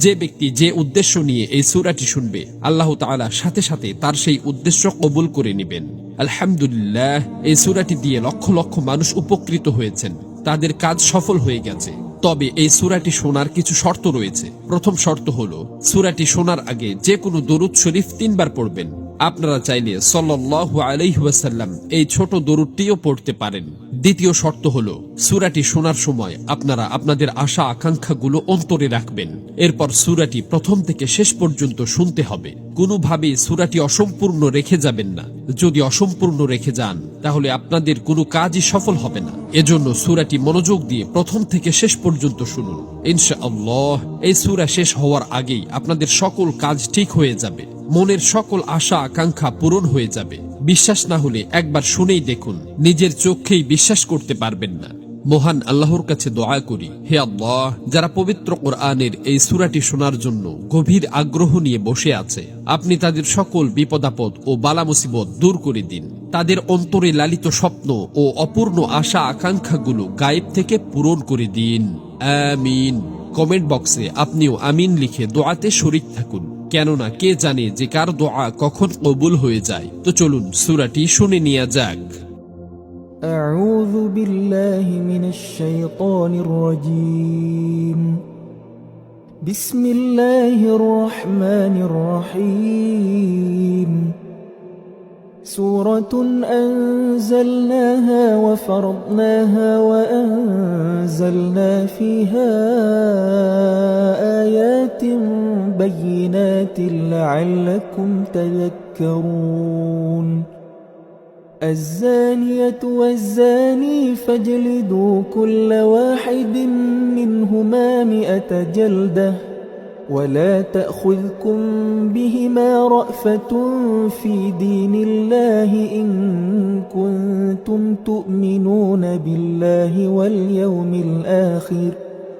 যে ব্যক্তি যে উদ্দেশ্য নিয়ে এই সূরাটি শুনবে, আল্লাহ তাআলা সাথে সাথে তার সেই উদ্দেশ্য কবুল করে নেবেন। আলহামদুলিল্লাহ, এই সূরাটি দিয়ে লক্ষ লক্ষ মানুষ উপকৃত হয়েছেন, তাদের কাজ সফল হয়ে গেছে। তবে এই সূরাটি শোনার কিছু শর্ত রয়েছে। প্রথম শর্ত হলো, সূরাটি শোনার আগে যে কোনো দরুদ শরীফ 3 বার পড়বেন। আপনারা চাইলে সাল্লাল্লাহু আলাইহি ওয়াসাল্লাম এই ছোট দরুদটিও পড়তে পারেন। দ্বিতীয় শর্ত হলো, সূরাটি শোনার সময় আপনারা আপনাদের আশা আকাঙ্ক্ষাগুলো অন্তরে রাখবেন। এরপর সূরাটি প্রথম থেকে শেষ পর্যন্ত শুনতে হবে। কোনোভাবেই সূরাটি অসম্পূর্ণ রেখে যাবেন না। যদি অসম্পূর্ণ রেখে যান, তাহলে আপনাদের কোনো কাজই সফল হবে না। এজন্য সূরাটি মনোযোগ দিয়ে প্রথম থেকে শেষ পর্যন্ত শুনুন। ইনশাআল্লাহ এই সূরা শেষ হওয়ার আগেই আপনাদের সকল কাজ ঠিক হয়ে যাবে, মনের সকল আশা আকাঙ্ক্ষা পূরণ হয়ে যাবে। বিশ্বাস না হলে একবার শুনেই দেখুন, নিজের চোখেই বিশ্বাস করতে পারবেন না। মহান আল্লাহর কাছে দোয়া করি, হে আল্লাহ, যারা পবিত্র কোরআনের এই সূরাটি শোনার জন্য গভীর আগ্রহ নিয়ে বসে আছে, আপনি তাদের সকল বিপদাপদ ও বালা মুসিবত দূর করে দিন। তাদের অন্তরে লালিত স্বপ্ন ও অপূর্ণ আশা আকাঙ্ক্ষাগুলো গায়েব থেকে পূরণ করে দিন। আমিন। কমেন্ট বক্সে আপনিও আমিন লিখে দোয়াতে শরীক থাকুন, কেননা কে জানে যে কার দোয়া কখন কবুল হয়ে যায়। তো চলুন সূরাটি শুনে নেওয়া যাক। أعوذ بالله من الشيطان الرجيم. بسم الله الرحمن الرحيم. سورة أنزلناها وفرضناها وأنزلنا فيها آيات بينات لعلكم تذكرون. الزانية والزاني فاجلدوا كل واحد منهما 100 جلدة، ولا تأخذكم بهما رأفة في دين الله إن كنتم تؤمنون بالله واليوم الآخر،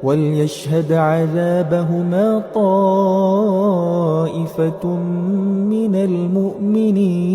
وليشهد عذابهما طائفة من المؤمنين.